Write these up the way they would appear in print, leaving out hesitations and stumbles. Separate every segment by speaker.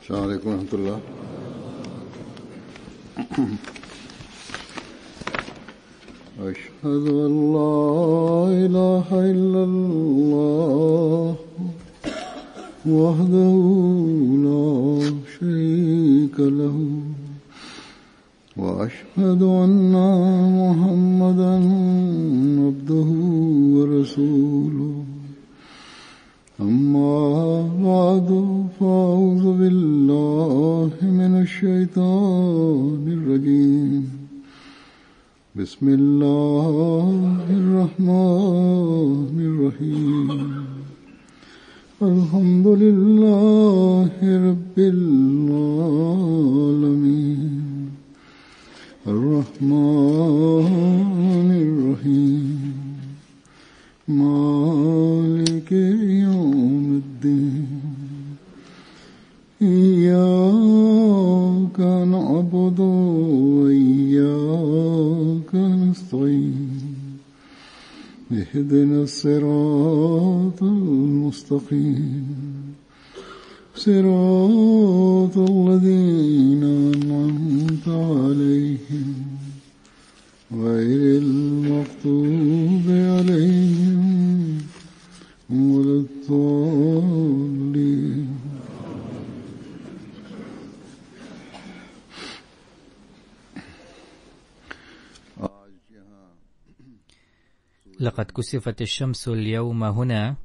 Speaker 1: السلام عليكم ورحمة الله. أشهد أن لا إله إلا الله وحده لا شريك له وأشهد أن محمدا عبده ورسوله. أما بعد فأعوذ بالله من الشيطان الرجيم. بسم الله الرحمن الرحيم. الحمد لله رب العالمين الرحمن الرحيم مالك يوم الدين. إياك نعبد وإياك نستعين. اهدنا الصراط المستقيم صراط الذين أنعمت عليهم غير المغضوب عليهم ولا الضالين.
Speaker 2: لقد كسفت الشمس اليوم هنا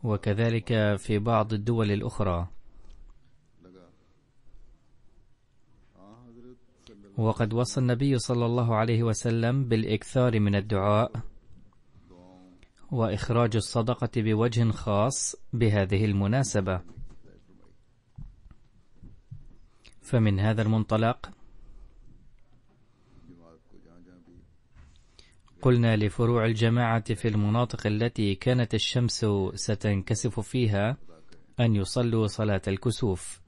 Speaker 2: وكذلك في بعض الدول الأخرى، وقد وصى النبي صلى الله عليه وسلم بالإكثار من الدعاء وإخراج الصدقة بوجه خاص بهذه المناسبة. فمن هذا المنطلق قلنا لفروع الجماعة في المناطق التي كانت الشمس ستنكسف فيها أن يصلوا صلاة الكسوف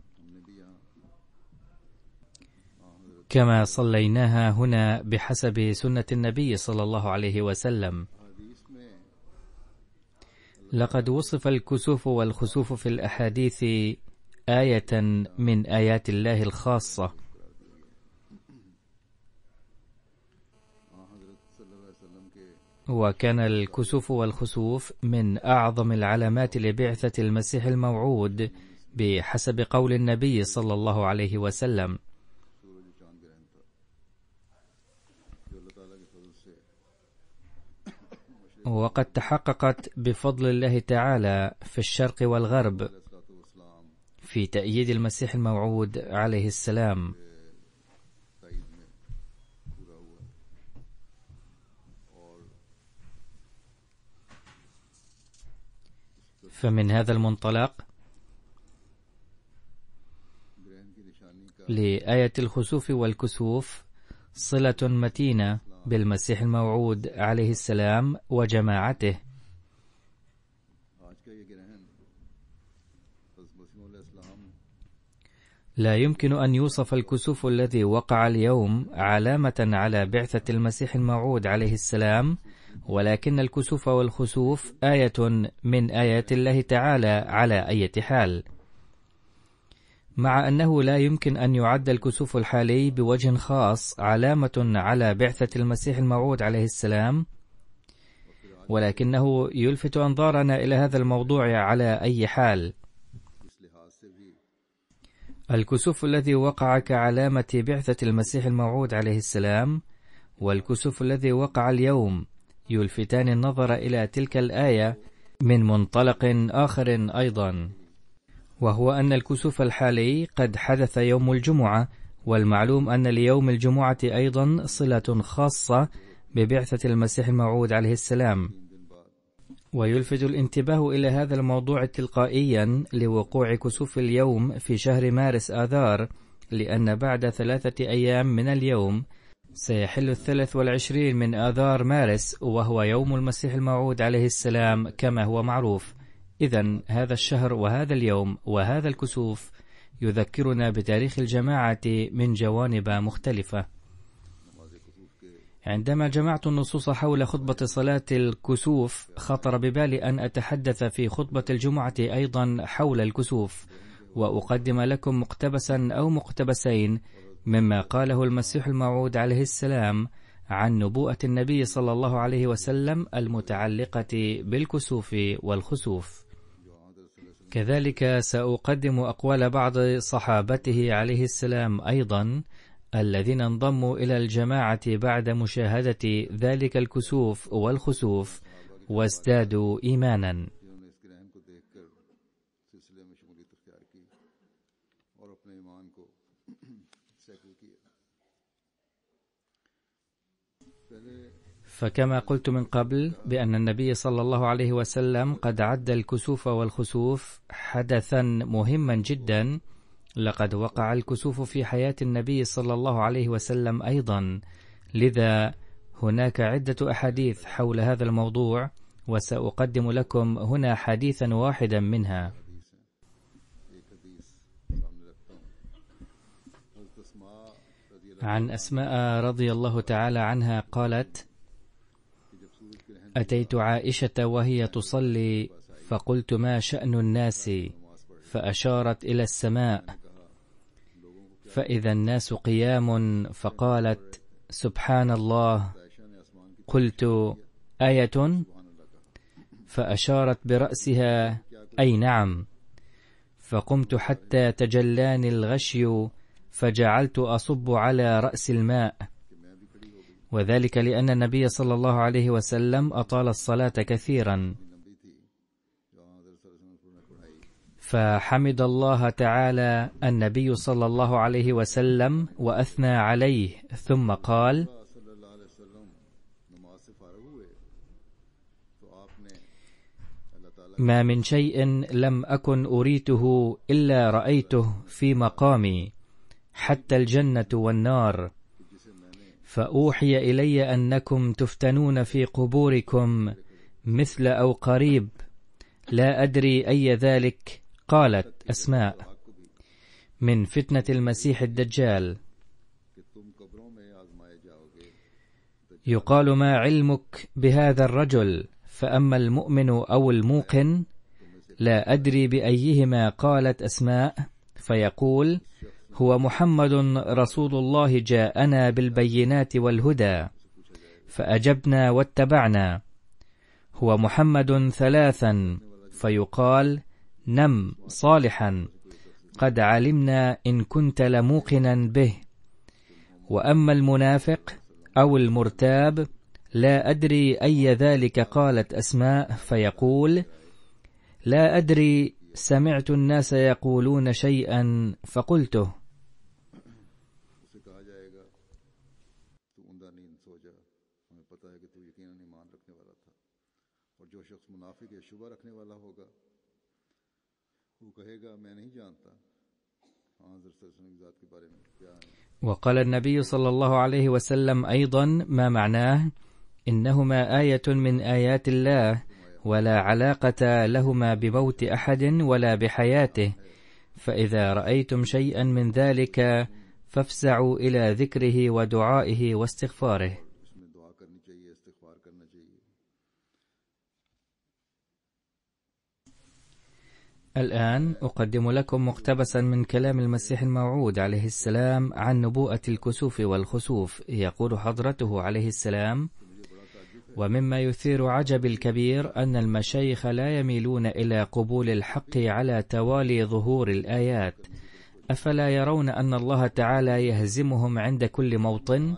Speaker 2: كما صليناها هنا بحسب سنة النبي صلى الله عليه وسلم. لقد وصف الكسوف والخسوف في الأحاديث آية من آيات الله الخاصة، وكان الكسوف والخسوف من أعظم العلامات لبعثة المسيح الموعود بحسب قول النبي صلى الله عليه وسلم. وقد تحققت بفضل الله تعالى في الشرق والغرب في تأييد المسيح الموعود عليه السلام. فمن هذا المنطلق لآية الخسوف والكسوف صلة متينة بالمسيح الموعود عليه السلام وجماعته. لا يمكن أن يوصف الكسوف الذي وقع اليوم علامة على بعثة المسيح الموعود عليه السلام، ولكن الكسوف والخسوف آية من آيات الله تعالى على أي حال، مع أنه لا يمكن أن يعد الكسوف الحالي بوجه خاص علامة على بعثة المسيح الموعود عليه السلام، ولكنه يلفت أنظارنا إلى هذا الموضوع على أي حال. الكسوف الذي وقع كعلامة بعثة المسيح الموعود عليه السلام والكسوف الذي وقع اليوم يلفتان النظر إلى تلك الآية من منطلق آخر أيضا، وهو أن الكسوف الحالي قد حدث يوم الجمعة، والمعلوم أن ليوم الجمعة أيضا صلة خاصة ببعثة المسيح الموعود عليه السلام. ويلفت الانتباه إلى هذا الموضوع تلقائيا لوقوع كسوف اليوم في شهر مارس آذار، لأن بعد 3 أيام من اليوم سيحل 23 من آذار مارس، وهو يوم المسيح الموعود عليه السلام كما هو معروف. إذن هذا الشهر وهذا اليوم وهذا الكسوف يذكرنا بتاريخ الجماعة من جوانب مختلفة. عندما جمعت النصوص حول خطبة صلاة الكسوف خطر ببالي أن أتحدث في خطبة الجمعة أيضا حول الكسوف، وأقدم لكم مقتبسا أو مقتبسين مما قاله المسيح الموعود عليه السلام عن نبوءة النبي صلى الله عليه وسلم المتعلقة بالكسوف والخسوف. كذلك سأقدم أقوال بعض صحابته عليه السلام أيضا الذين انضموا إلى الجماعة بعد مشاهدة ذلك الكسوف والخسوف وازدادوا إيمانا. فكما قلت من قبل بأن النبي صلى الله عليه وسلم قد عد الكسوف والخسوف حدثا مهما جدا، لقد وقع الكسوف في حياة النبي صلى الله عليه وسلم أيضا، لذا هناك عدة أحاديث حول هذا الموضوع، وسأقدم لكم هنا حديثا واحدا منها. عن أسماء رضي الله تعالى عنها قالت: أتيت عائشة وهي تصلي فقلت: ما شأن الناس؟ فأشارت إلى السماء، فإذا الناس قيام، فقالت: سبحان الله. قلت: آية؟ فأشارت برأسها: أي نعم. فقمت حتى تجلاني الغشي فجعلت أصب على رأس الماء، وذلك لأن النبي صلى الله عليه وسلم أطال الصلاة كثيرا. فحمد الله تعالى النبي صلى الله عليه وسلم وأثنى عليه، ثم قال: ما من شيء لم أكن أريته إلا رأيته في مقامي، حتى الجنة والنار. فأوحي إلي أنكم تفتنون في قبوركم مثل أو قريب، لا أدري أي ذلك. قالت أسماء: من فتنة المسيح الدجال. يقال: ما علمك بهذا الرجل؟ فأما المؤمن أو الموقن لا أدري بأيهما. قالت أسماء: فيقول: هو محمد رسول الله جاءنا بالبينات والهدى، فأجبنا واتبعنا. هو محمد ثلاثا، فيقال: نم صالحا، قد علمنا إن كنت لموقنا به. وأما المنافق أو المرتاب لا أدري أي ذلك. قالت أسماء: فيقول: لا أدري، سمعت الناس يقولون شيئا فقلته. وقال النبي صلى الله عليه وسلم أيضا ما معناه: إنهما آية من آيات الله، ولا علاقة لهما بموت أحد ولا بحياته، فإذا رأيتم شيئا من ذلك فافزعوا إلى ذكره ودعائه واستغفاره. الآن أقدم لكم مقتبسا من كلام المسيح الموعود عليه السلام عن نبوءة الكسوف والخسوف. يقول حضرته عليه السلام: ومما يثير عجب الكبير أن المشايخ لا يميلون إلى قبول الحق على توالي ظهور الآيات، أفلا يرون أن الله تعالى يهزمهم عند كل موطن؟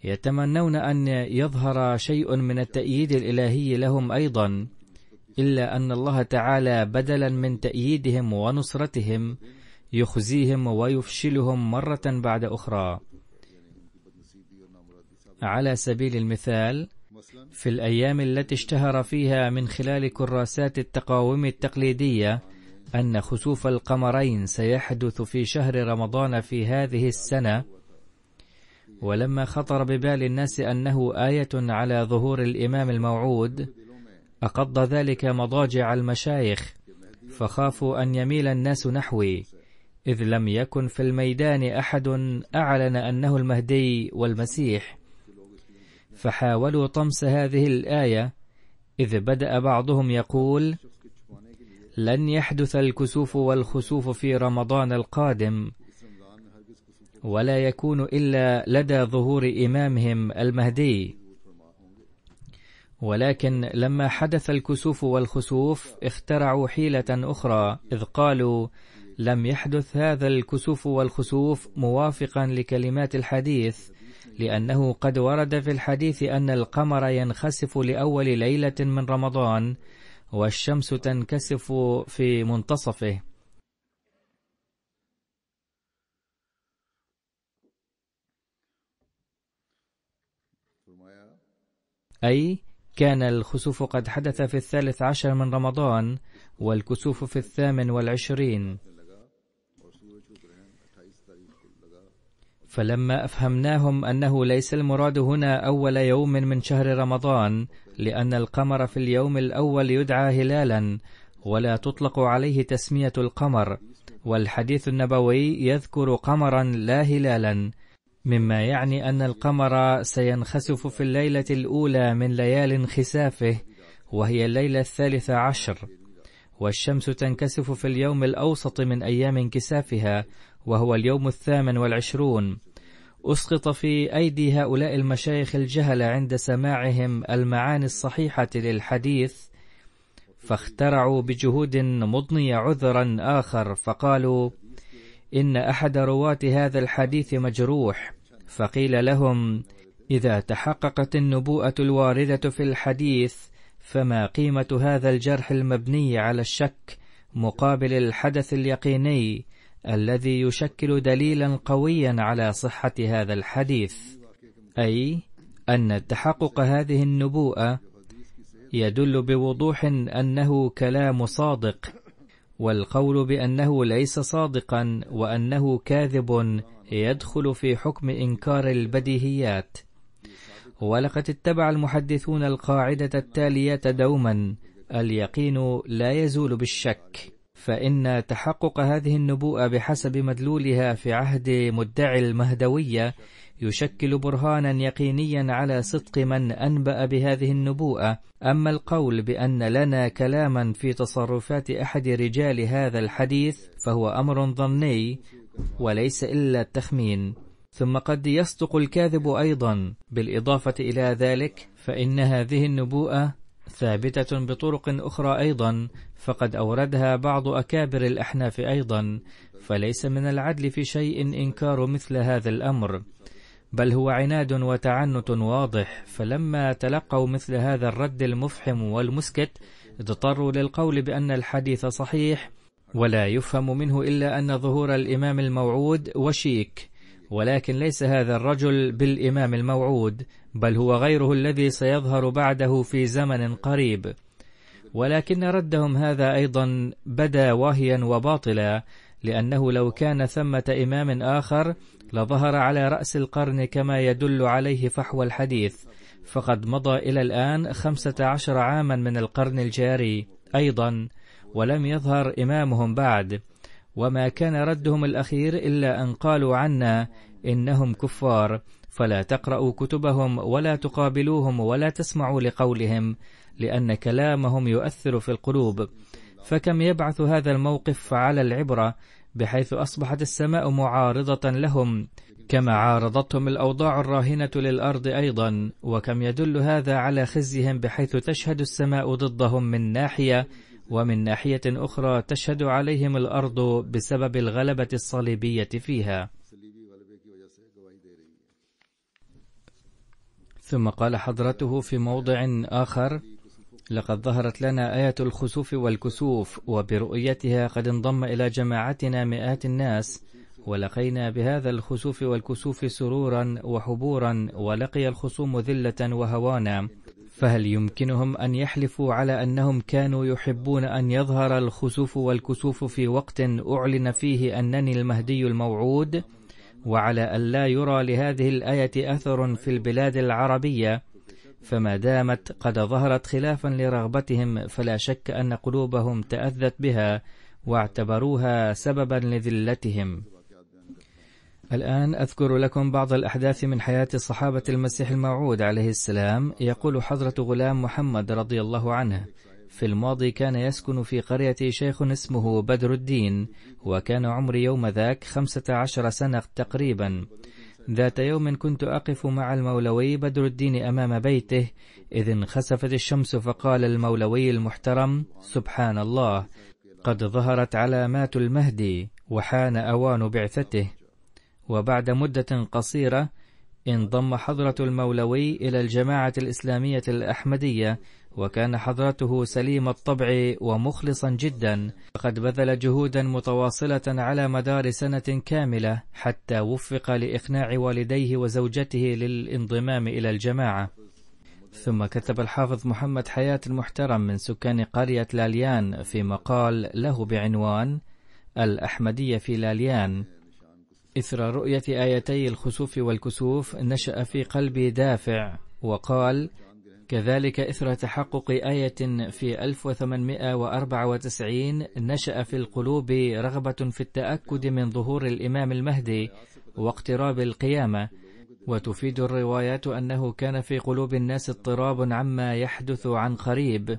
Speaker 2: يتمنون أن يظهر شيء من التأييد الإلهي لهم أيضا، إلا أن الله تعالى بدلا من تأييدهم ونصرتهم يخزيهم ويفشلهم مرة بعد أخرى. على سبيل المثال، في الأيام التي اشتهر فيها من خلال كراسات التقاوم التقليدية أن خسوف القمرين سيحدث في شهر رمضان في هذه السنة، ولما خطر ببال الناس أنه آية على ظهور الإمام الموعود، أقض ذلك مضاجع المشايخ، فخافوا أن يميل الناس نحوي، إذ لم يكن في الميدان أحد أعلن أنه المهدي والمسيح، فحاولوا طمس هذه الآية، إذ بدأ بعضهم يقول: لن يحدث الكسوف والخسوف في رمضان القادم، ولا يكون إلا لدى ظهور إمامهم المهدي. ولكن لما حدث الكسوف والخسوف اخترعوا حيلة أخرى، إذ قالوا لم يحدث هذا الكسوف والخسوف موافقا لكلمات الحديث، لأنه قد ورد في الحديث أن القمر ينخسف لأول ليلة من رمضان والشمس تنكسف في منتصفه. أي كان الخسوف قد حدث في 13 من رمضان والكسوف في 28. فلما أفهمناهم أنه ليس المراد هنا أول يوم من شهر رمضان، لأن القمر في اليوم الأول يدعى هلالا ولا تطلق عليه تسمية القمر، والحديث النبوي يذكر قمرا لا هلالا، مما يعني أن القمر سينخسف في الليلة الأولى من ليال انخسافه، وهي الليلة 13، والشمس تنكسف في اليوم الأوسط من أيام انكسافها، وهو اليوم 28. أسقط في أيدي هؤلاء المشايخ الجهل عند سماعهم المعاني الصحيحة للحديث، فاخترعوا بجهود مضنية عذرا آخر، فقالوا إن أحد رواة هذا الحديث مجروح. فقيل لهم إذا تحققت النبوءة الواردة في الحديث فما قيمة هذا الجرح المبني على الشك مقابل الحدث اليقيني الذي يشكل دليلا قويا على صحة هذا الحديث؟ أي أن تحقق هذه النبوءة يدل بوضوح أنه كلام صادق، والقول بأنه ليس صادقا وأنه كاذب يدخل في حكم إنكار البديهيات. ولقد اتبع المحدثون القاعدة التالية دوما: اليقين لا يزول بالشك، فإن تحقق هذه النبوءة بحسب مدلولها في عهد مدعي المهدوية يشكل برهانا يقينيا على صدق من أنبأ بهذه النبوءة. أما القول بأن لنا كلاما في تصرفات أحد رجال هذا الحديث فهو أمر ظني وليس إلا التخمين. ثم قد يصدق الكاذب أيضا. بالإضافة إلى ذلك فإن هذه النبوءة ثابتة بطرق أخرى أيضا، فقد أوردها بعض أكابر الأحناف أيضا، فليس من العدل في شيء إنكار مثل هذا الأمر، بل هو عناد وتعنت واضح. فلما تلقوا مثل هذا الرد المفحم والمسكت اضطروا للقول بأن الحديث صحيح، ولا يفهم منه إلا أن ظهور الإمام الموعود وشيك، ولكن ليس هذا الرجل بالإمام الموعود، بل هو غيره الذي سيظهر بعده في زمن قريب. ولكن ردهم هذا أيضا بدا واهيا وباطلا، لأنه لو كان ثمة إمام آخر لظهر على رأس القرن كما يدل عليه فحوى الحديث، فقد مضى إلى الآن 15 عاما من القرن الجاري أيضا ولم يظهر إمامهم بعد. وما كان ردهم الأخير إلا أن قالوا عنا إنهم كفار، فلا تقرأوا كتبهم ولا تقابلوهم ولا تسمعوا لقولهم، لأن كلامهم يؤثر في القلوب. فكم يبعث هذا الموقف على العبرة، بحيث أصبحت السماء معارضة لهم كما عارضتهم الأوضاع الراهنة للأرض أيضا. وكم يدل هذا على خزيهم، بحيث تشهد السماء ضدهم من ناحية، ومن ناحية أخرى تشهد عليهم الأرض بسبب الغلبة الصليبية فيها. ثم قال حضرته في موضع آخر: لقد ظهرت لنا آية الخسوف والكسوف، وبرؤيتها قد انضم إلى جماعتنا مئات الناس، ولقينا بهذا الخسوف والكسوف سرورا وحبورا، ولقي الخصوم ذلة وهوانا. فهل يمكنهم أن يحلفوا على أنهم كانوا يحبون أن يظهر الخسوف والكسوف في وقت أعلن فيه أنني المهدي الموعود، وعلى أن لا يرى لهذه الآية أثر في البلاد العربية؟ فما دامت قد ظهرت خلافا لرغبتهم، فلا شك أن قلوبهم تأذت بها واعتبروها سببا لذلتهم. الآن أذكر لكم بعض الأحداث من حياة صحابة المسيح الموعود عليه السلام. يقول حضرة غلام محمد رضي الله عنه: في الماضي كان يسكن في قريتي شيخ اسمه بدر الدين، وكان عمري يوم ذاك 15 سنة تقريبا. ذات يوم كنت أقف مع المولوي بدر الدين أمام بيته، إذ انخسفت الشمس، فقال المولوي المحترم: سبحان الله، قد ظهرت علامات المهدي وحان أوان بعثته. وبعد مدة قصيرة انضم حضرة المولوي إلى الجماعة الإسلامية الأحمدية، وكان حضرته سليم الطبع ومخلصا جدا، فقد بذل جهودا متواصلة على مدار سنة كاملة حتى وفق لإقناع والديه وزوجته للانضمام إلى الجماعة. ثم كتب الحافظ محمد حياة المحترم من سكان قرية لاليان في مقال له بعنوان الأحمدية في لاليان: إثر رؤية آيتي الخسوف والكسوف نشأ في قلبي دافع، وقال: كذلك إثر تحقق آية في 1894 نشأ في القلوب رغبة في التأكد من ظهور الإمام المهدي واقتراب القيامة. وتفيد الروايات أنه كان في قلوب الناس اضطراب عما يحدث عن قريب،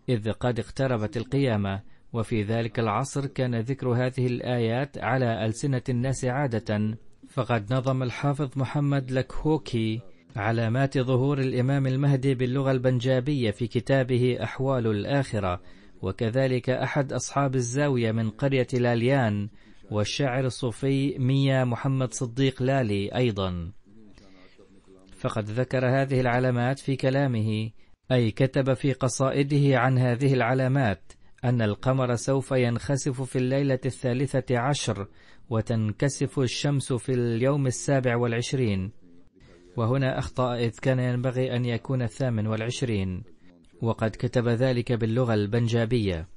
Speaker 2: إذ قد اقتربت القيامة. وفي ذلك العصر كان ذكر هذه الآيات على ألسنة الناس عادة. فقد نظم الحافظ محمد لكهوكي علامات ظهور الإمام المهدي باللغة البنجابية في كتابه أحوال الآخرة، وكذلك أحد أصحاب الزاوية من قرية لاليان والشاعر الصوفي ميا محمد صديق لالي أيضا. فقد ذكر هذه العلامات في كلامه، أي كتب في قصائده عن هذه العلامات أن القمر سوف ينخسف في الليلة 13 وتنكسف الشمس في اليوم 27، وهنا أخطأ، إذ كان ينبغي أن يكون 28، وقد كتب ذلك باللغة البنجابية.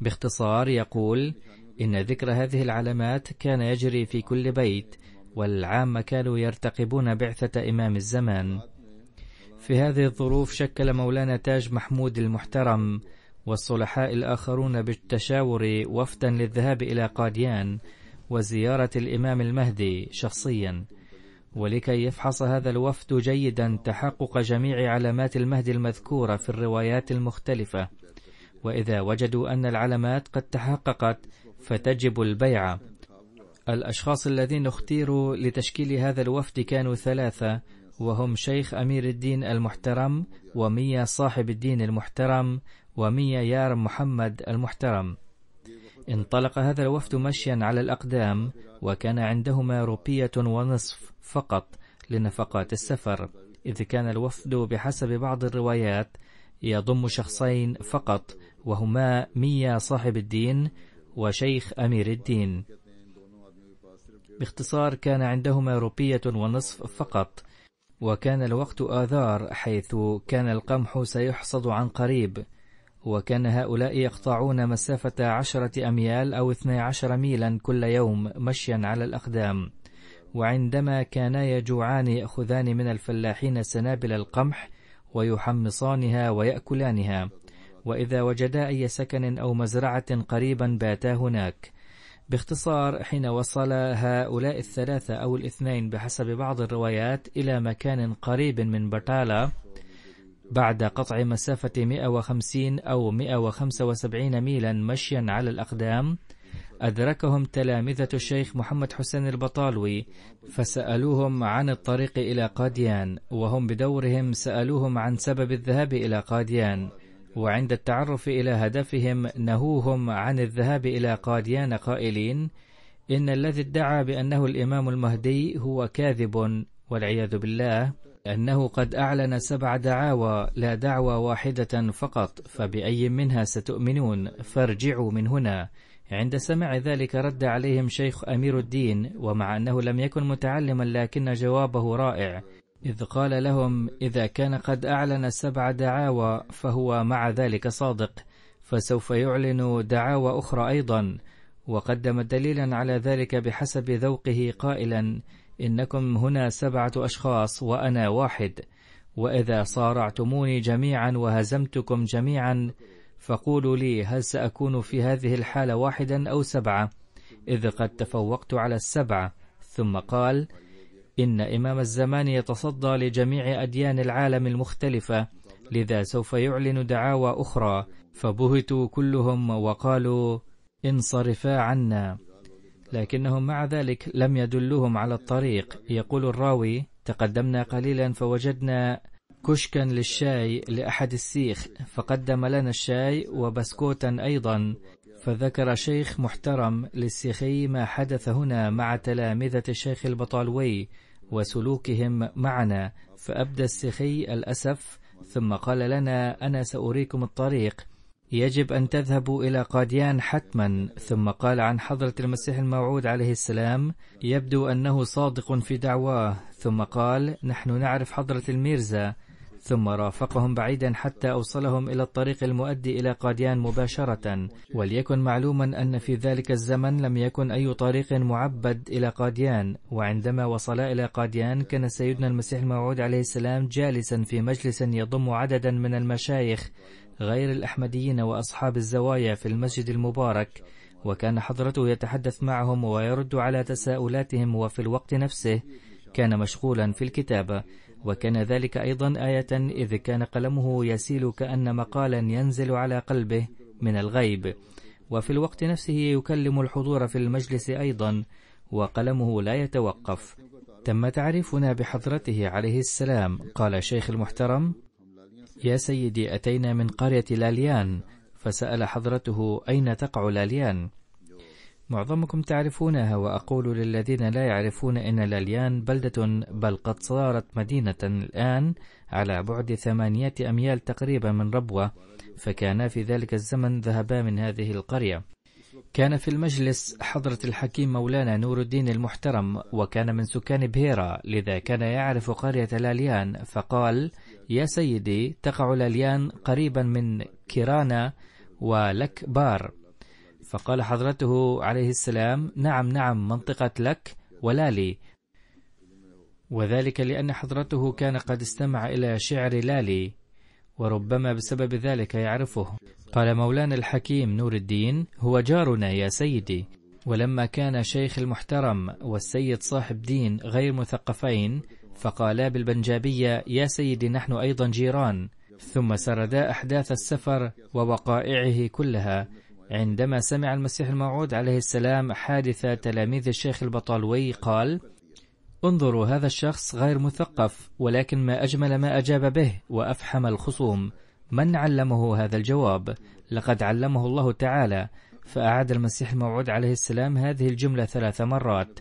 Speaker 2: باختصار يقول إن ذكر هذه العلامات كان يجري في كل بيت، والعامة كانوا يرتقبون بعثة إمام الزمان. في هذه الظروف شكل مولانا تاج محمود المحترم والصلحاء الآخرون بالتشاور وفدا للذهاب إلى قاديان وزيارة الإمام المهدي شخصيا، ولكي يفحص هذا الوفد جيدا تحقق جميع علامات المهدي المذكورة في الروايات المختلفة. وإذا وجدوا أن العلامات قد تحققت فتجب البيعة. الأشخاص الذين اختيروا لتشكيل هذا الوفد كانوا 3، وهم شيخ أمير الدين المحترم، وميا صاحب الدين المحترم، وميا يار محمد المحترم. انطلق هذا الوفد مشيا على الأقدام، وكان عندهما روبية ونصف فقط لنفقات السفر، إذ كان الوفد بحسب بعض الروايات يضم شخصين فقط، وهما ميا صاحب الدين وشيخ أمير الدين. باختصار كان عندهما روبية ونصف فقط، وكان الوقت آذار، حيث كان القمح سيحصد عن قريب، وكان هؤلاء يقطعون مسافة 10 أميال أو 12 ميلا كل يوم مشيا على الأقدام. وعندما كانا يجوعان يأخذان من الفلاحين سنابل القمح ويحمصانها ويأكلانها، وإذا وجدا أي سكن أو مزرعة قريبا باتا هناك. باختصار حين وصل هؤلاء 3 أو 2 بحسب بعض الروايات إلى مكان قريب من بطالة بعد قطع مسافة 150 أو 175 ميلا مشيا على الأقدام، أدركهم تلامذة الشيخ محمد حسين البطالوي فسألوهم عن الطريق إلى قاديان، وهم بدورهم سألوهم عن سبب الذهاب إلى قاديان، وعند التعرف إلى هدفهم نهوهم عن الذهاب إلى قاديان قائلين إن الذي ادعى بأنه الإمام المهدي هو كاذب والعياذ بالله، أنه قد أعلن 7 دعاوى لا دعوى واحدة فقط، فبأي منها ستؤمنون؟ فارجعوا من هنا. عند سماع ذلك رد عليهم شيخ أمير الدين، ومع أنه لم يكن متعلما لكن جوابه رائع، إذ قال لهم إذا كان قد أعلن 7 دعاوى فهو مع ذلك صادق، فسوف يعلن دعاوى أخرى أيضا. وقدم دليلا على ذلك بحسب ذوقه قائلا إنكم هنا 7 أشخاص وأنا واحد، وإذا صارعتموني جميعا وهزمتكم جميعا فقولوا لي هل سأكون في هذه الحالة 1 أو 7، إذ قد تفوقت على 7. ثم قال إن إمام الزمان يتصدى لجميع أديان العالم المختلفة، لذا سوف يعلن دعاوى أخرى، فبهتوا كلهم وقالوا انصرفا عنا، لكنهم مع ذلك لم يدلوهم على الطريق. يقول الراوي: تقدمنا قليلا فوجدنا كشكا للشاي لأحد السيخ، فقدم لنا الشاي وبسكوتا أيضا، فذكر شيخ محترم للسيخي ما حدث هنا مع تلامذة الشيخ البطالوي وسلوكهم معنا، فأبدى السيخي الأسف، ثم قال لنا: أنا سأريكم الطريق، يجب أن تذهبوا إلى قاديان حتما. ثم قال عن حضرة المسيح الموعود عليه السلام: يبدو أنه صادق في دعواه. ثم قال: نحن نعرف حضرة الميرزا. ثم رافقهم بعيدا حتى أوصلهم إلى الطريق المؤدي إلى قاديان مباشرة. وليكن معلوما أن في ذلك الزمن لم يكن أي طريق معبد إلى قاديان. وعندما وصلا إلى قاديان كان سيدنا المسيح الموعود عليه السلام جالسا في مجلس يضم عددا من المشايخ غير الأحمديين وأصحاب الزوايا في المسجد المبارك، وكان حضرته يتحدث معهم ويرد على تساؤلاتهم، وفي الوقت نفسه كان مشغولا في الكتابة. وكان ذلك أيضا آية، إذ كان قلمه يسيل كأن مقالا ينزل على قلبه من الغيب، وفي الوقت نفسه يكلم الحضور في المجلس أيضا، وقلمه لا يتوقف. تم تعريفنا بحضرته عليه السلام. قال الشيخ المحترم: يا سيدي، أتينا من قرية لاليان. فسأل حضرته: أين تقع لاليان؟ معظمكم تعرفونها، وأقول للذين لا يعرفون إن لاليان بلدة، بل قد صارت مدينة الآن، على بعد 8 أميال تقريبا من ربوة، فكان في ذلك الزمن ذهبا من هذه القرية. كان في المجلس حضرة الحكيم مولانا نور الدين المحترم، وكان من سكان بهيرة، لذا كان يعرف قرية لاليان. فقال: يا سيدي، تقع لاليان قريبا من كيرانا ولك بار. فقال حضرته عليه السلام: نعم نعم، منطقة لك ولالي، وذلك لأن حضرته كان قد استمع إلى شعر لالي، وربما بسبب ذلك يعرفه. قال مولانا الحكيم نور الدين: هو جارنا يا سيدي. ولما كان شيخ المحترم والسيد صاحب دين غير مثقفين، فقالا بالبنجابية: يا سيدي، نحن أيضا جيران. ثم سردا أحداث السفر ووقائعه كلها. عندما سمع المسيح الموعود عليه السلام حادث تلاميذ الشيخ البطالوي، قال: انظروا، هذا الشخص غير مثقف، ولكن ما أجمل ما أجاب به وأفحم الخصوم. من علمه هذا الجواب؟ لقد علمه الله تعالى. فأعاد المسيح الموعود عليه السلام هذه الجملة 3 مرات.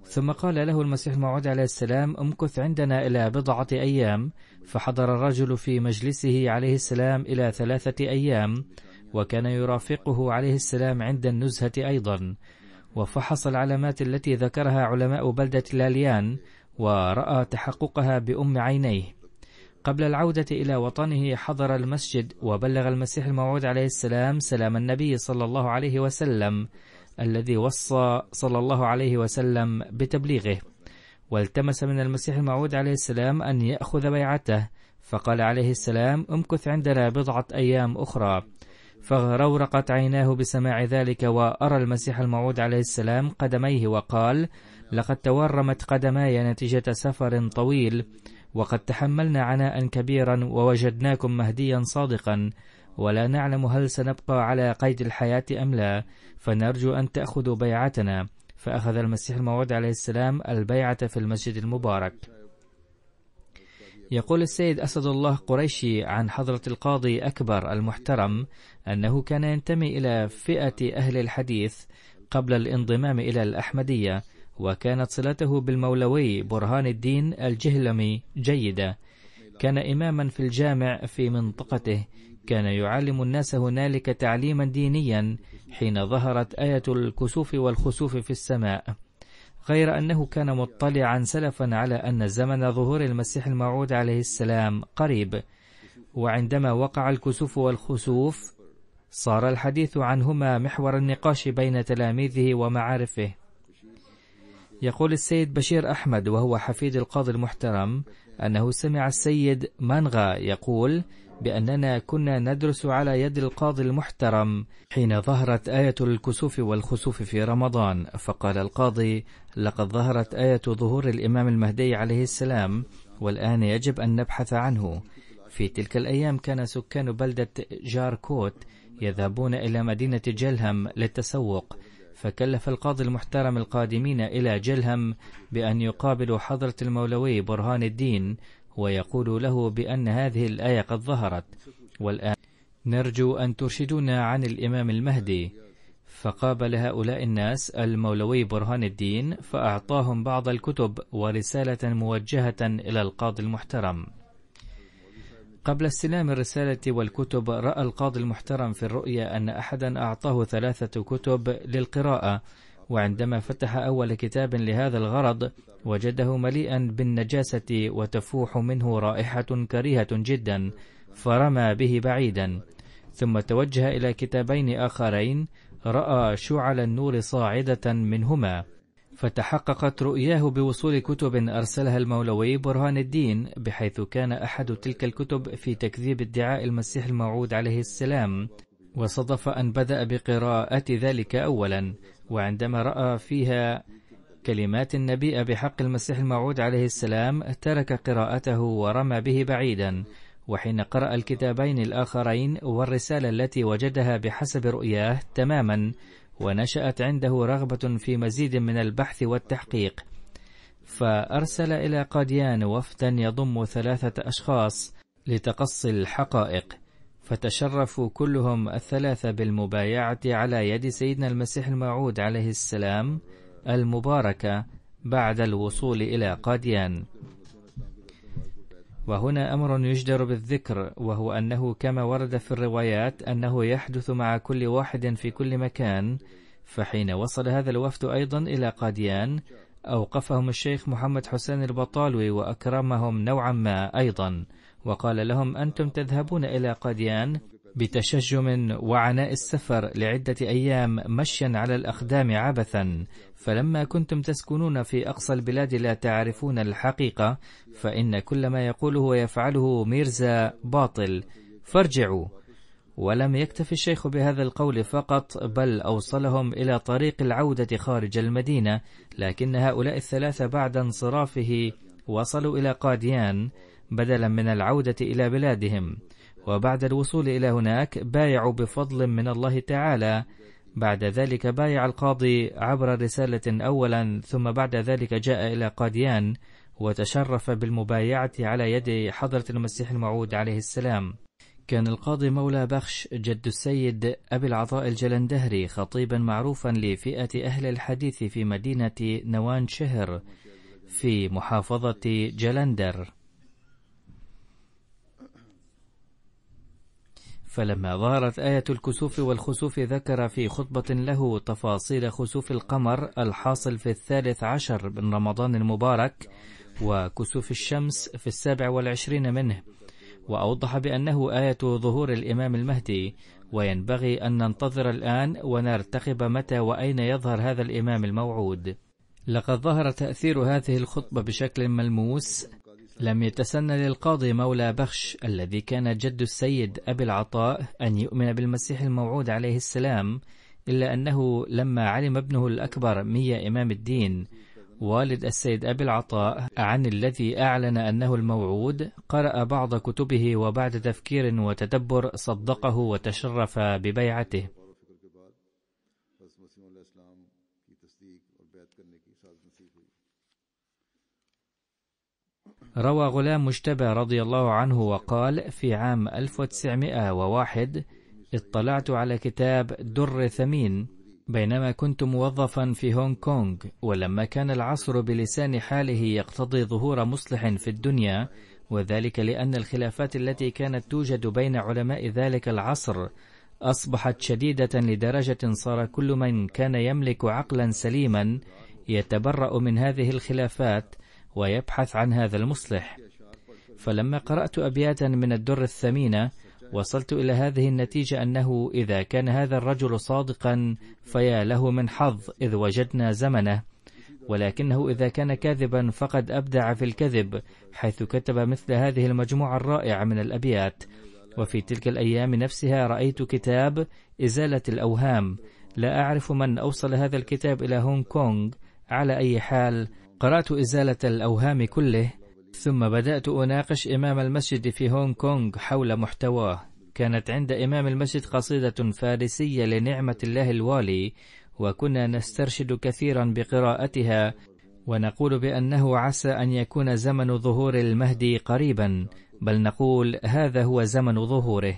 Speaker 2: ثم قال له المسيح الموعود عليه السلام: امكث عندنا إلى بضعة أيام. فحضر الرجل في مجلسه عليه السلام إلى 3 أيام، وكان يرافقه عليه السلام عند النزهة أيضا، وفحص العلامات التي ذكرها علماء بلدة لاليان، ورأى تحققها بأم عينيه. قبل العودة إلى وطنه حضر المسجد، وبلغ المسيح الموعود عليه السلام سلام النبي صلى الله عليه وسلم الذي وصى صلى الله عليه وسلم بتبليغه، والتمس من المسيح الموعود عليه السلام أن يأخذ بيعته. فقال عليه السلام: امكث عندنا بضعة أيام أخرى. فغرورقت عيناه بسماع ذلك، وأرى المسيح الموعود عليه السلام قدميه، وقال: لقد تورمت قدماي نتيجة سفر طويل، وقد تحملنا عناء كبيرا، ووجدناكم مهديا صادقا، ولا نعلم هل سنبقى على قيد الحياة أم لا، فنرجو أن تأخذوا بيعتنا. فأخذ المسيح الموعود عليه السلام البيعة في المسجد المبارك. يقول السيد أسد الله قريشي عن حضرة القاضي أكبر المحترم أنه كان ينتمي إلى فئة أهل الحديث قبل الانضمام إلى الأحمدية، وكانت صلته بالمولوي برهان الدين الجهلمي جيدة. كان إماما في الجامع في منطقته، كان يعلم الناس هنالك تعليما دينيا حين ظهرت آية الكسوف والخسوف في السماء، غير أنه كان مطلعا سلفا على أن زمن ظهور المسيح الموعود عليه السلام قريب. وعندما وقع الكسوف والخسوف صار الحديث عنهما محور النقاش بين تلاميذه ومعارفه. يقول السيد بشير أحمد وهو حفيد القاضي المحترم أنه سمع السيد مانغا يقول بأننا كنا ندرس على يد القاضي المحترم حين ظهرت آية الكسوف والخسوف في رمضان، فقال القاضي: لقد ظهرت آية ظهور الإمام المهدي عليه السلام، والآن يجب أن نبحث عنه. في تلك الأيام كان سكان بلدة جاركوت يذهبون إلى مدينة جلهم للتسوق، فكلف القاضي المحترم القادمين إلى جلهم بأن يقابلوا حضرة المولوي برهان الدين ويقول له بأن هذه الآية قد ظهرت، والآن نرجو أن ترشدونا عن الإمام المهدي. فقابل هؤلاء الناس المولوي برهان الدين فأعطاهم بعض الكتب ورسالة موجهة إلى القاضي المحترم. قبل استلام الرسالة والكتب رأى القاضي المحترم في الرؤيا أن أحدا أعطاه 3 كتب للقراءة، وعندما فتح أول كتاب لهذا الغرض وجده مليئا بالنجاسة وتفوح منه رائحة كريهة جدا، فرمى به بعيدا، ثم توجه إلى كتابين آخرين رأى شعل النور صاعدة منهما، فتحققت رؤياه بوصول كتب أرسلها المولوي برهان الدين، بحيث كان أحد تلك الكتب في تكذيب ادعاء المسيح الموعود عليه السلام، وصدف أن بدأ بقراءة ذلك أولا، وعندما رأى فيها كلمات النبي بحق المسيح الموعود عليه السلام ترك قراءته ورمى به بعيدا. وحين قرأ الكتابين الآخرين والرسالة التي وجدها بحسب رؤياه تماما، ونشأت عنده رغبة في مزيد من البحث والتحقيق، فأرسل إلى قاديان وفدا يضم 3 أشخاص لتقصي الحقائق، فتشرفوا كلهم 3 بالمبايعة على يد سيدنا المسيح الموعود عليه السلام المباركة بعد الوصول إلى قاديان. وهنا أمر يجدر بالذكر، وهو أنه كما ورد في الروايات أنه يحدث مع كل واحد في كل مكان. فحين وصل هذا الوفد أيضا إلى قاديان أوقفهم الشيخ محمد حسين البطالوي وأكرمهم نوعا ما أيضا، وقال لهم: أنتم تذهبون إلى قاديان بتشجم وعناء السفر لعدة أيام مشيا على الأقدام عبثا، فلما كنتم تسكنون في أقصى البلاد لا تعرفون الحقيقة، فإن كل ما يقوله ويفعله ميرزا باطل، فارجعوا. ولم يكتف الشيخ بهذا القول فقط، بل أوصلهم إلى طريق العودة خارج المدينة، لكن هؤلاء 3 بعد انصرافه وصلوا إلى قاديان بدلا من العودة إلى بلادهم، وبعد الوصول إلى هناك بايعوا بفضل من الله تعالى. بعد ذلك بايع القاضي عبر رسالة أولا، ثم بعد ذلك جاء إلى قاديان وتشرف بالمبايعة على يد حضرة المسيح الموعود عليه السلام. كان القاضي مولى بخش جد السيد أبي العطاء الجلندهري خطيبا معروفا لفئة أهل الحديث في مدينة نوان شهر في محافظة جلندر. فلما ظهرت آية الكسوف والخسوف ذكر في خطبة له تفاصيل خسوف القمر الحاصل في 13 من رمضان المبارك، وكسوف الشمس في 27 منه، وأوضح بأنه آية ظهور الإمام المهدي، وينبغي أن ننتظر الآن ونرتقب متى وأين يظهر هذا الإمام الموعود. لقد ظهر تأثير هذه الخطبة بشكل ملموس لم يتسنى للقاضي مولى بخش الذي كان جد السيد أبي العطاء أن يؤمن بالمسيح الموعود عليه السلام، إلا أنه لما علم ابنه الأكبر مية إمام الدين والد السيد أبي العطاء عن الذي أعلن أنه الموعود، قرأ بعض كتبه وبعد تفكير وتدبر صدقه وتشرف ببيعته. روى غلام مجتبى رضي الله عنه وقال: في عام 1901 اطلعت على كتاب در ثمين بينما كنت موظفا في هونغ كونغ، ولما كان العصر بلسان حاله يقتضي ظهور مصلح في الدنيا، وذلك لأن الخلافات التي كانت توجد بين علماء ذلك العصر أصبحت شديدة لدرجة صار كل من كان يملك عقلا سليما يتبرأ من هذه الخلافات ويبحث عن هذا المصلح. فلما قرأت أبياتا من الدر الثمينة وصلت إلى هذه النتيجة أنه إذا كان هذا الرجل صادقا فيا له من حظ إذ وجدنا زمنه، ولكنه إذا كان كاذبا فقد أبدع في الكذب، حيث كتب مثل هذه المجموعة الرائعة من الأبيات. وفي تلك الأيام نفسها رأيت كتاب إزالة الأوهام، لا أعرف من أوصل هذا الكتاب إلى هونغ كونغ. على أي حال قرأت إزالة الأوهام كله، ثم بدأت أناقش إمام المسجد في هونغ كونغ حول محتواه. كانت عند إمام المسجد قصيدة فارسية لنعمة الله الوالي، وكنا نسترشد كثيرا بقراءتها ونقول بأنه عسى أن يكون زمن ظهور المهدي قريبا، بل نقول هذا هو زمن ظهوره.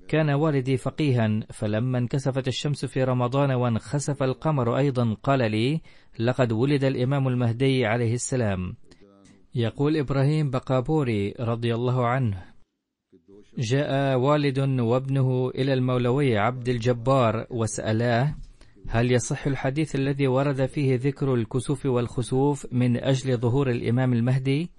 Speaker 2: كان والدي فقيها، فلما انكسفت الشمس في رمضان وانخسف القمر أيضا قال لي: لقد ولد الإمام المهدي عليه السلام. يقول إبراهيم بقابوري رضي الله عنه: جاء والد وابنه إلى المولوي عبد الجبار وسألاه: هل يصح الحديث الذي ورد فيه ذكر الكسوف والخسوف من أجل ظهور الإمام المهدي؟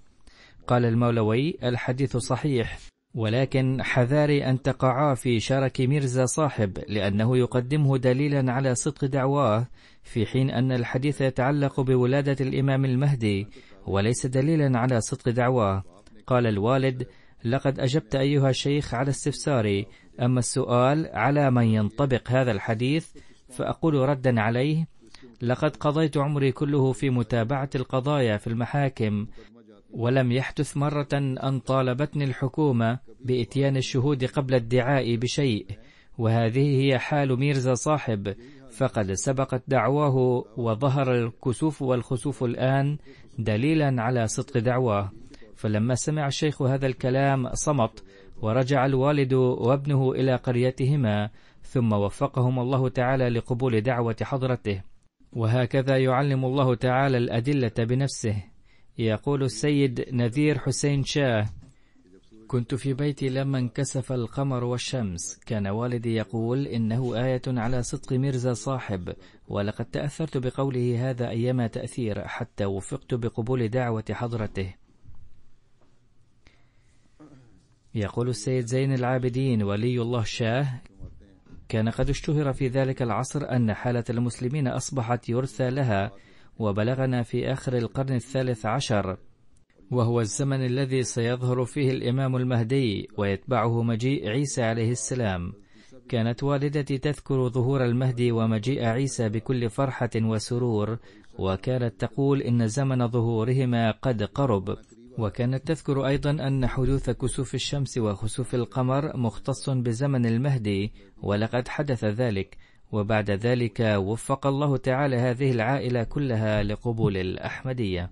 Speaker 2: قال المولوي: الحديث صحيح، ولكن حذاري أن تقعا في شرك ميرزا صاحب، لأنه يقدمه دليلا على صدق دعواه، في حين أن الحديث يتعلق بولادة الإمام المهدي وليس دليلا على صدق دعواه. قال الوالد: لقد أجبت أيها الشيخ على استفساري، أما السؤال على من ينطبق هذا الحديث فأقول ردا عليه: لقد قضيت عمري كله في متابعة القضايا في المحاكم، ولم يحدث مرة أن طالبتني الحكومة بإتيان الشهود قبل الدعاء بشيء، وهذه هي حال ميرزا صاحب، فقد سبقت دعواه وظهر الكسوف والخسوف الآن دليلا على صدق دعواه. فلما سمع الشيخ هذا الكلام صمت، ورجع الوالد وابنه إلى قريتهما، ثم وفقهم الله تعالى لقبول دعوة حضرته. وهكذا يعلم الله تعالى الأدلة بنفسه. يقول السيد نذير حسين شاه: كنت في بيتي لما انكسف القمر والشمس، كان والدي يقول إنه آية على صدق ميرزا صاحب، ولقد تأثرت بقوله هذا أيما تأثير حتى وفقت بقبول دعوة حضرته. يقول السيد زين العابدين ولي الله شاه: كان قد اشتهر في ذلك العصر أن حالة المسلمين أصبحت يرثى لها، وبلغنا في آخر القرن 13، وهو الزمن الذي سيظهر فيه الإمام المهدي ويتبعه مجيء عيسى عليه السلام. كانت والدتي تذكر ظهور المهدي ومجيء عيسى بكل فرحة وسرور، وكانت تقول إن زمن ظهورهما قد قرب. وكانت تذكر أيضا أن حدوث كسوف الشمس وخسوف القمر مختص بزمن المهدي، ولقد حدث ذلك، وبعد ذلك وفق الله تعالى هذه العائلة كلها لقبول الأحمدية.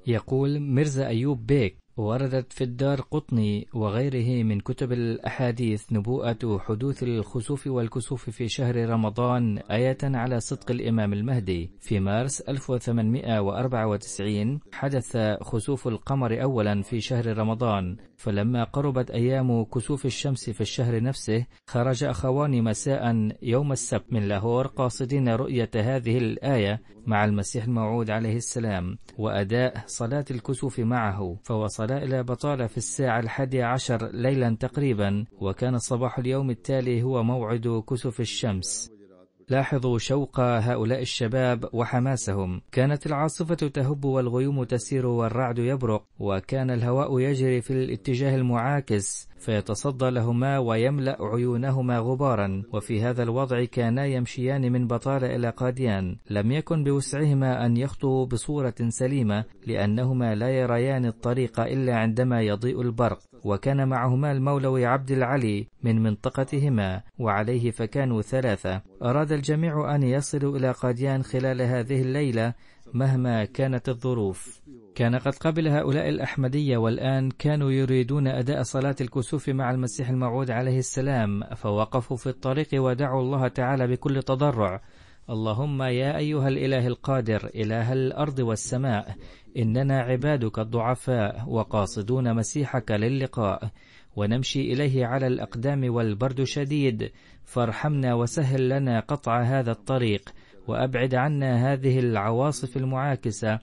Speaker 2: يقول ميرزا أيوب بيك: وردت في الدار قطني وغيره من كتب الأحاديث نبوءة حدوث الخسوف والكسوف في شهر رمضان آية على صدق الإمام المهدي. في مارس 1894 حدث خسوف القمر أولا في شهر رمضان، فلما قربت أيام كسوف الشمس في الشهر نفسه خرج أخوان مساء يوم السبت من لاهور قاصدين رؤية هذه الآية مع المسيح الموعود عليه السلام وأداء صلاة الكسوف معه، فوصلا إلى بطالة في الساعة 11 ليلا تقريبا، وكان صباح اليوم التالي هو موعد كسوف الشمس. لاحظوا شوق هؤلاء الشباب وحماسهم. كانت العاصفة تهب والغيوم تسير والرعد يبرق، وكان الهواء يجري في الاتجاه المعاكس فيتصدى لهما ويملأ عيونهما غبارا. وفي هذا الوضع كانا يمشيان من بطالة إلى قاديان. لم يكن بوسعهما أن يخطوا بصورة سليمة، لأنهما لا يريان الطريق إلا عندما يضيء البرق، وكان معهما المولوي عبد العلي من منطقتهما، وعليه فكانوا 3. أراد الجميع أن يصلوا إلى قاديان خلال هذه الليلة مهما كانت الظروف. كان قد قبل هؤلاء الأحمدية، والآن كانوا يريدون أداء صلاة الكسوف مع المسيح الموعود عليه السلام، فوقفوا في الطريق ودعوا الله تعالى بكل تضرع: اللهم يا أيها الإله القادر إله الأرض والسماء، إننا عبادك الضعفاء وقاصدون مسيحك للقاء، ونمشي إليه على الأقدام والبرد شديد، فارحمنا وسهل لنا قطع هذا الطريق، وأبعد عنا هذه العواصف المعاكسة.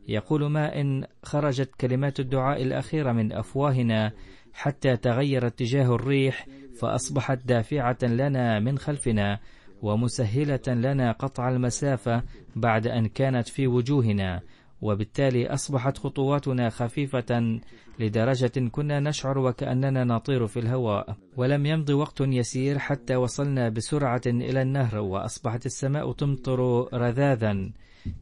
Speaker 2: يقول ما إن خرجت كلمات الدعاء الأخيرة من أفواهنا حتى تغير اتجاه الريح، فأصبحت دافعة لنا من خلفنا ومسهلة لنا قطع المسافة بعد أن كانت في وجوهنا، وبالتالي أصبحت خطواتنا خفيفة لدرجة كنا نشعر وكأننا نطير في الهواء. ولم يمض وقت يسير حتى وصلنا بسرعة إلى النهر، وأصبحت السماء تمطر رذاذا.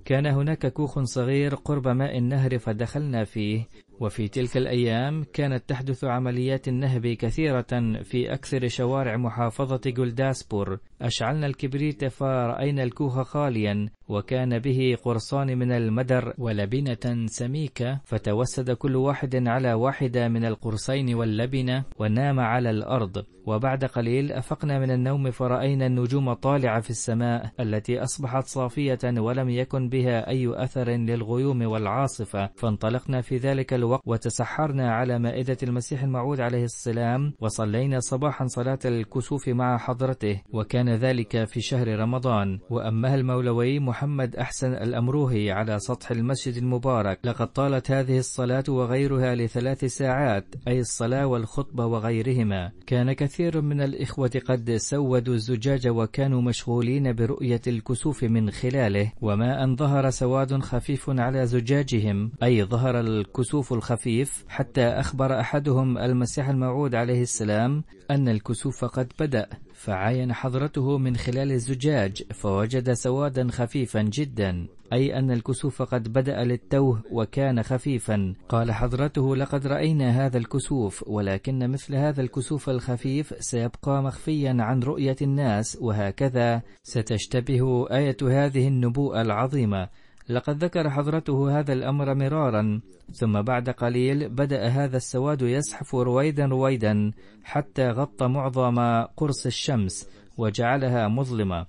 Speaker 2: كان هناك كوخ صغير قرب ماء النهر فدخلنا فيه، وفي تلك الأيام كانت تحدث عمليات النهب كثيرة في أكثر شوارع محافظة جولداسبور. أشعلنا الكبريت فرأينا الكوخ خاليا، وكان به قرصان من المدر ولبنة سميكة، فتوسد كل واحد على واحدة من القرصين واللبنة ونام على الأرض. وبعد قليل أفقنا من النوم فرأينا النجوم طالعة في السماء التي أصبحت صافية ولم يكن بها أي أثر للغيوم والعاصفة. فانطلقنا في ذلك الوقت وتسحرنا على مائدة المسيح الموعود عليه السلام، وصلينا صباحا صلاة الكسوف مع حضرته، وكان ذلك في شهر رمضان. وأمها المولوي محمد أحسن الأمروهي على سطح المسجد المبارك. لقد طالت هذه الصلاة وغيرها ل3 ساعات، أي الصلاة والخطبة وغيرهما. كان كثير من الإخوة قد سودوا الزجاج وكانوا مشغولين برؤية الكسوف من خلاله، وما أن ظهر سواد خفيف على زجاجهم، أي ظهر الكسوف الخفيف، حتى أخبر أحدهم المسيح الموعود عليه السلام أن الكسوف قد بدأ، فعاين حضرته من خلال الزجاج فوجد سوادا خفيفا جدا، أي أن الكسوف قد بدأ للتوه وكان خفيفا. قال حضرته: لقد رأينا هذا الكسوف، ولكن مثل هذا الكسوف الخفيف سيبقى مخفيا عن رؤية الناس، وهكذا ستشتبه آية هذه النبوءة العظيمة. لقد ذكر حضرته هذا الأمر مرارا، ثم بعد قليل بدأ هذا السواد يزحف رويدا رويدا حتى غطى معظم قرص الشمس وجعلها مظلمة.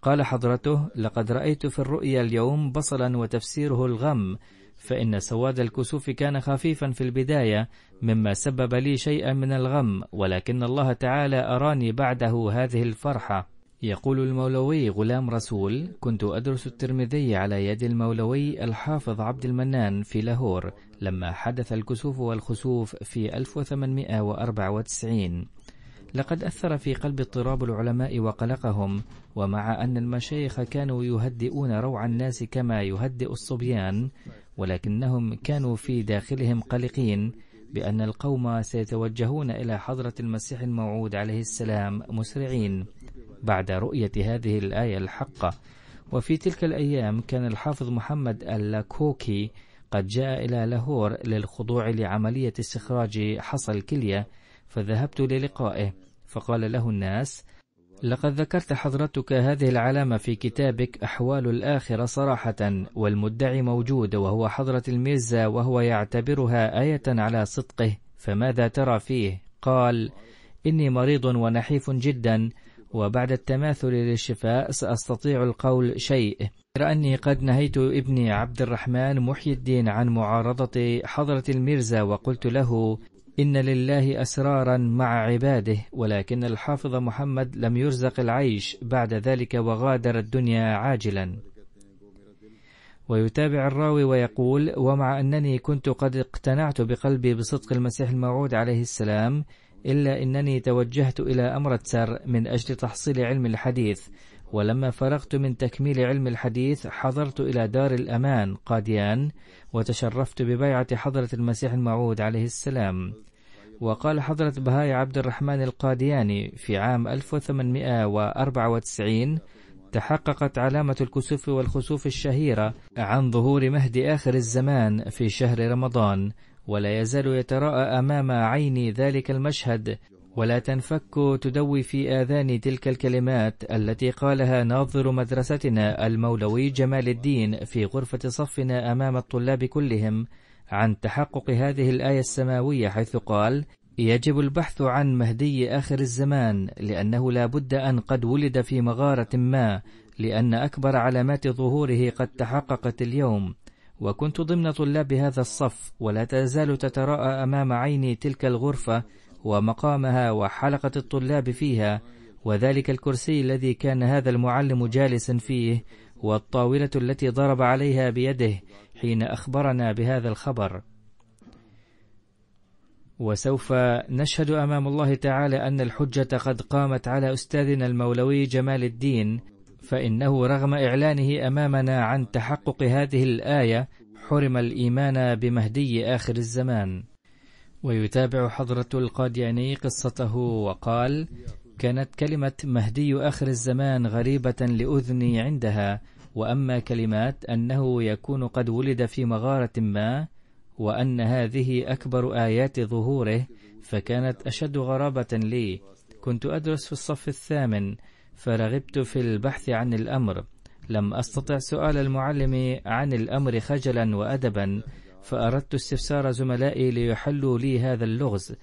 Speaker 2: قال حضرته: لقد رأيت في الرؤيا اليوم بصلا وتفسيره الغم، فإن سواد الكسوف كان خفيفا في البداية مما سبب لي شيئا من الغم، ولكن الله تعالى أراني بعده هذه الفرحة. يقول المولوي غلام رسول: كنت أدرس الترمذي على يد المولوي الحافظ عبد المنان في لاهور لما حدث الكسوف والخسوف في 1894. لقد أثر في قلب اضطراب العلماء وقلقهم، ومع أن المشايخ كانوا يهدئون روع الناس كما يهدئ الصبيان، ولكنهم كانوا في داخلهم قلقين بأن القوم سيتوجهون إلى حضرة المسيح الموعود عليه السلام مسرعين بعد رؤية هذه الآية الحقة. وفي تلك الأيام كان الحافظ محمد اللاكوكي قد جاء إلى لاهور للخضوع لعملية استخراج حصى الكلية، فذهبت للقائه، فقال له الناس: لقد ذكرت حضرتك هذه العلامة في كتابك أحوال الآخرة صراحة، والمدعي موجود وهو حضرة الميرزا، وهو يعتبرها آية على صدقه، فماذا ترى فيه؟ قال: إني مريض ونحيف جدا، وبعد التماثل للشفاء سأستطيع القول شيء، غير أني قد نهيت ابني عبد الرحمن محي الدين عن معارضة حضرة الميرزا، وقلت له: إن لله أسرارا مع عباده، ولكن الحافظ محمد لم يرزق العيش بعد ذلك وغادر الدنيا عاجلا. ويتابع الراوي ويقول: ومع أنني كنت قد اقتنعت بقلبي بصدق المسيح الموعود عليه السلام، إلا أنني توجهت إلى أمرتسر من أجل تحصيل علم الحديث، ولما فرغت من تكميل علم الحديث حضرت إلى دار الأمان قاديان، وتشرفت ببيعة حضرة المسيح الموعود عليه السلام. وقال حضرة بهاي عبد الرحمن القادياني في عام 1894: تحققت علامة الكسوف والخسوف الشهيرة عن ظهور مهدي آخر الزمان في شهر رمضان، ولا يزال يتراءى أمام عيني ذلك المشهد، ولا تنفك تدوي في آذاني تلك الكلمات التي قالها ناظر مدرستنا المولوي جمال الدين في غرفة صفنا أمام الطلاب كلهم عن تحقق هذه الآية السماوية، حيث قال: يجب البحث عن مهدي آخر الزمان، لأنه لا بد أن قد ولد في مغارة ما، لأن أكبر علامات ظهوره قد تحققت اليوم. وكنت ضمن طلاب هذا الصف، ولا تزال تتراءى أمام عيني تلك الغرفة ومقامها وحلقة الطلاب فيها، وذلك الكرسي الذي كان هذا المعلم جالسا فيه، والطاولة التي ضرب عليها بيده حين أخبرنا بهذا الخبر. وسوف نشهد أمام الله تعالى أن الحجة قد قامت على أستاذنا المولوي جمال الدين، فإنه رغم إعلانه أمامنا عن تحقق هذه الآية، حرم الإيمان بمهدي آخر الزمان. ويتابع حضرة القادياني قصته وقال: كانت كلمة مهدي آخر الزمان غريبة لأذني عندها، وأما كلمات أنه يكون قد ولد في مغارة ما وأن هذه أكبر آيات ظهوره فكانت أشد غرابة لي. كنت أدرس في الصف الثامن فرغبت في البحث عن الأمر، لم أستطع سؤال المعلم عن الأمر خجلا وأدبا، فأردت استفسار زملائي ليحلوا لي هذا اللغز،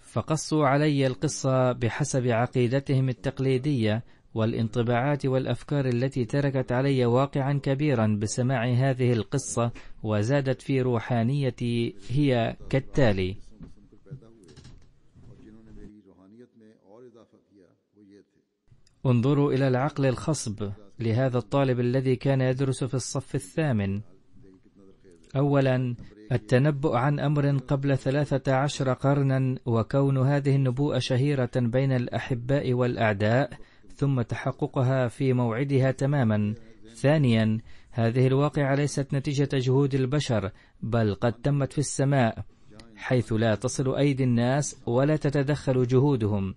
Speaker 2: فقصوا علي القصة بحسب عقيدتهم التقليدية والانطباعات والأفكار التي تركت علي واقعا كبيرا بسماع هذه القصة، وزادت في روحانيتي هي كالتالي: انظروا إلى العقل الخصب لهذا الطالب الذي كان يدرس في الصف الثامن. أولا، التنبؤ عن أمر قبل 13 قرنا، وكون هذه النبوءة شهيرة بين الأحباء والأعداء، ثم تحققها في موعدها تماما. ثانيا، هذه الواقعة ليست نتيجة جهود البشر، بل قد تمت في السماء، حيث لا تصل أيدي الناس ولا تتدخل جهودهم.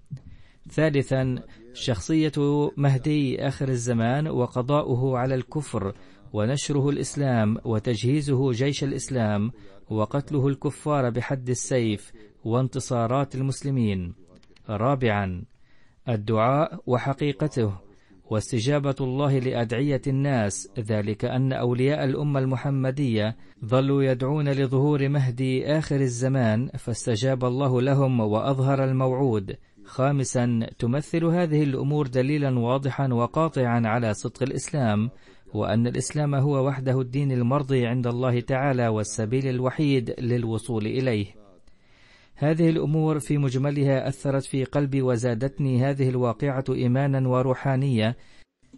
Speaker 2: ثالثا، شخصية مهدي آخر الزمان وقضاؤه على الكفر ونشره الإسلام وتجهيزه جيش الإسلام وقتله الكفار بحد السيف وانتصارات المسلمين. رابعا، الدعاء وحقيقته واستجابة الله لأدعية الناس، ذلك أن أولياء الأمة المحمدية ظلوا يدعون لظهور مهدي آخر الزمان فاستجاب الله لهم وأظهر الموعود. خامسا، تمثل هذه الأمور دليلا واضحا وقاطعا على صدق الإسلام، وأن الإسلام هو وحده الدين المرضي عند الله تعالى والسبيل الوحيد للوصول إليه. هذه الأمور في مجملها أثرت في قلبي وزادتني هذه الواقعة إيمانا وروحانية،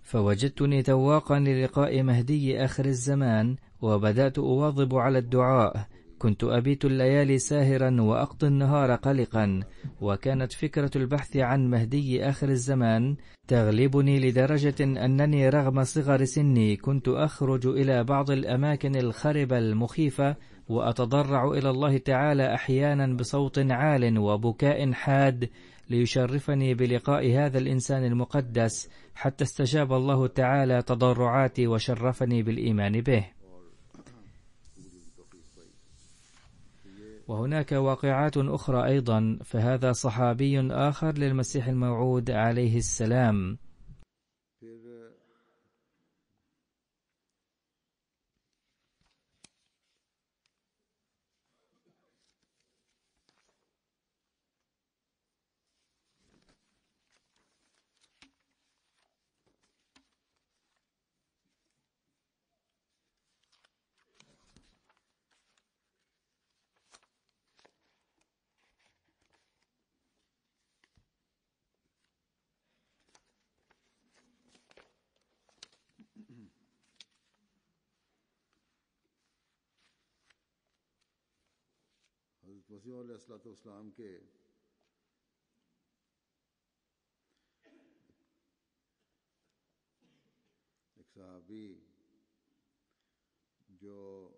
Speaker 2: فوجدتني تواقا للقاء مهدي آخر الزمان، وبدأت أواظب على الدعاء. كنت أبيت الليالي ساهرا وأقضي النهار قلقا، وكانت فكرة البحث عن مهدي آخر الزمان تغلبني لدرجة أنني رغم صغر سني كنت أخرج إلى بعض الأماكن الخربة المخيفة وأتضرع إلى الله تعالى أحيانا بصوت عال وبكاء حاد ليشرفني بلقاء هذا الإنسان المقدس، حتى استجاب الله تعالى تضرعاتي وشرفني بالإيمان به. وهناك واقعات أخرى أيضا، فهذا صحابي آخر للمسيح الموعود عليه السلام.
Speaker 1: मसीह अलैहिस्सलाम के एक सहाबी जो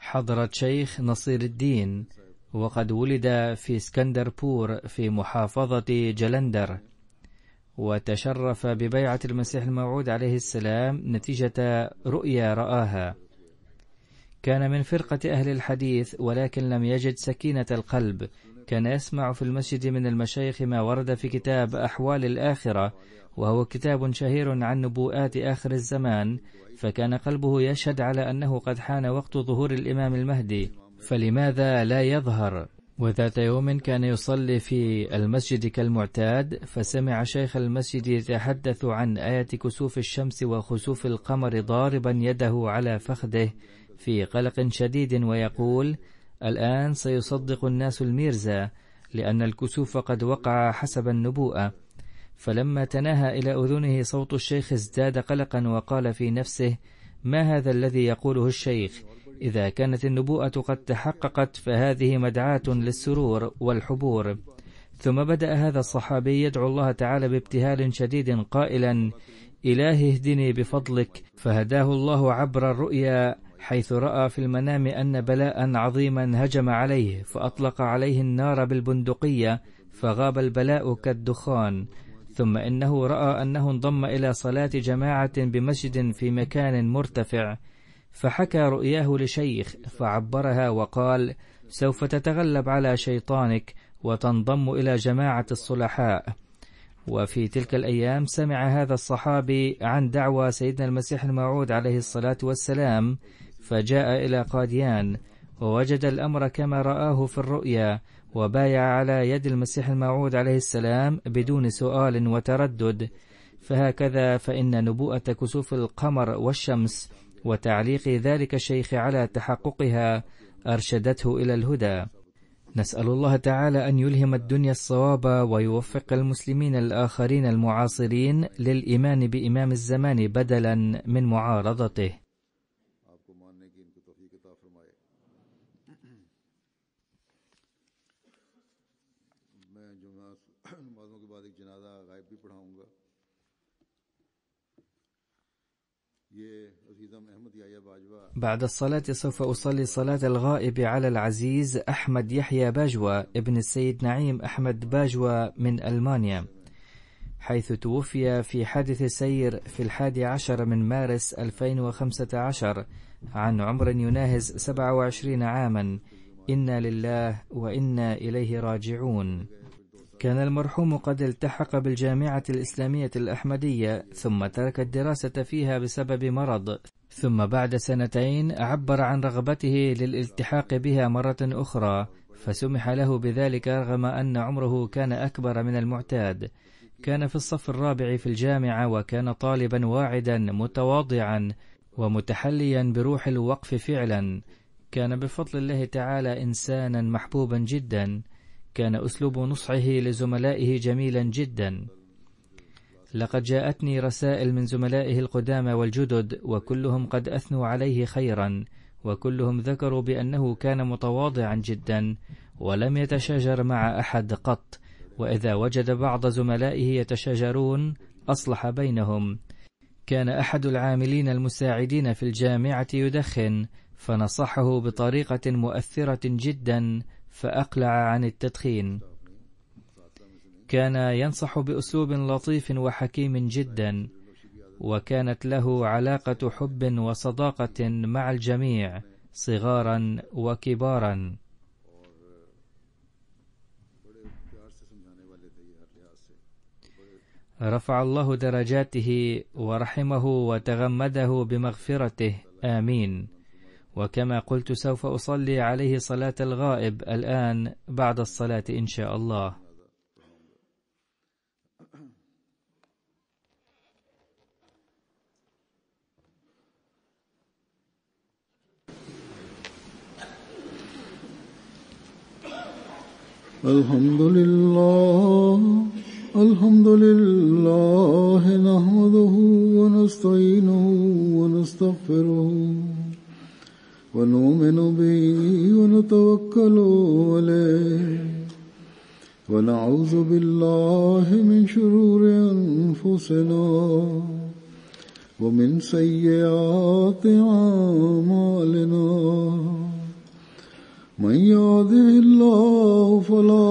Speaker 2: حضرة شيخ نصير الدين، وقد ولد في اسكندربور في محافظة جلندر، وتشرف ببيعة المسيح الموعود عليه السلام نتيجة رؤيا رآها. كان من فرقة أهل الحديث، ولكن لم يجد سكينة القلب. كان يسمع في المسجد من المشايخ ما ورد في كتاب أحوال الآخرة، وهو كتاب شهير عن نبوءات آخر الزمان، فكان قلبه يشهد على أنه قد حان وقت ظهور الإمام المهدي، فلماذا لا يظهر؟ وذات يوم كان يصلي في المسجد كالمعتاد، فسمع شيخ المسجد يتحدث عن آية كسوف الشمس وخسوف القمر ضاربا يده على فخذه في قلق شديد، ويقول: الآن سيصدق الناس الميرزا، لأن الكسوف قد وقع حسب النبوءة. فلما تناهى إلى أذنه صوت الشيخ ازداد قلقا، وقال في نفسه: ما هذا الذي يقوله الشيخ؟ إذا كانت النبوءة قد تحققت فهذه مدعاة للسرور والحبور. ثم بدأ هذا الصحابي يدعو الله تعالى بابتهال شديد قائلا: إلهي اهدني بفضلك، فهداه الله عبر الرؤيا، حيث رأى في المنام أن بلاء عظيما هجم عليه، فأطلق عليه النار بالبندقية فغاب البلاء كالدخان. ثم إنه رأى أنه انضم إلى صلاة جماعة بمسجد في مكان مرتفع، فحكى رؤياه لشيخ فعبرها وقال: سوف تتغلب على شيطانك وتنضم إلى جماعة الصلحاء. وفي تلك الأيام سمع هذا الصحابي عن دعوى سيدنا المسيح الموعود عليه الصلاة والسلام، فجاء إلى قاديان ووجد الأمر كما رآه في الرؤيا، وبايع على يد المسيح الموعود عليه السلام بدون سؤال وتردد. فهكذا فإن نبوءة كسوف القمر والشمس وتعليق ذلك الشيخ على تحققها أرشدته إلى الهدى. نسأل الله تعالى أن يلهم الدنيا الصواب ويوفق المسلمين الآخرين المعاصرين للإيمان بإمام الزمان بدلا من معارضته. بعد الصلاة سوف أصلي صلاة الغائب على العزيز أحمد يحيى باجوى ابن السيد نعيم أحمد باجوى من ألمانيا، حيث توفي في حادث سير في 11 من مارس 2015 عن عمر يناهز 27 عاما. إنا لله وإنا إليه راجعون. كان المرحوم قد التحق بالجامعة الإسلامية الأحمدية، ثم ترك الدراسة فيها بسبب مرض، ثم بعد 2 عبر عن رغبته للالتحاق بها مرة أخرى، فسمح له بذلك رغم أن عمره كان أكبر من المعتاد. كان في الصف الرابع في الجامعة، وكان طالبا واعدا متواضعا ومتحليا بروح الوقف فعلا. كان بفضل الله تعالى إنسانا محبوبا جدا. كان أسلوب نصحه لزملائه جميلا جدا. لقد جاءتني رسائل من زملائه القدامى والجدد، وكلهم قد أثنوا عليه خيرا، وكلهم ذكروا بأنه كان متواضعا جدا ولم يتشاجر مع أحد قط، وإذا وجد بعض زملائه يتشاجرون أصلح بينهم. كان أحد العاملين المساعدين في الجامعة يدخن، فنصحه بطريقة مؤثرة جدا فأقلع عن التدخين. كان ينصح بأسلوب لطيف وحكيم جدا، وكانت له علاقة حب وصداقة مع الجميع صغارا وكبارا. رفع الله درجاته ورحمه وتغمده بمغفرته، آمين. وكما قلت سوف أصلي عليه صلاة الغائب الآن بعد الصلاة إن شاء الله.
Speaker 1: الحمد لله نحمده ونستعينه ونستغفره ونؤمن به ونتوكل عليه ونعوذ بالله من شرور أنفسنا ومن سيئات أعمالنا. من يهده الله فلا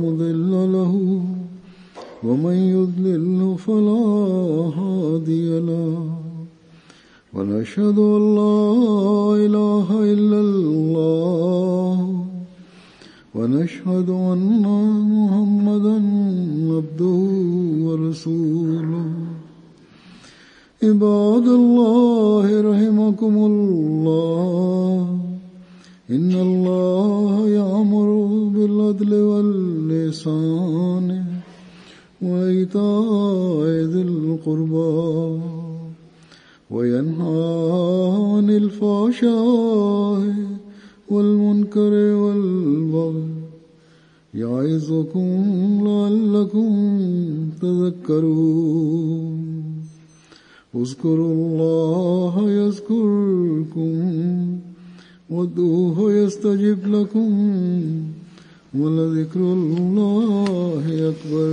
Speaker 1: مضل له ومن يضلل فلا هادي له. ونشهد أن لا إله إلا الله ونشهد أن محمدا عبده ورسوله. عباد الله رحمكم الله، إن الله يأمر بالعدل والإحسان وإيتاء ذي القربى وينهى عن الفحشاء والمنكر والبغي يعظكم لعلكم تذكرون. اذكروا الله يذكركم وادعوه يستجب لكم ولذكر الله أكبر.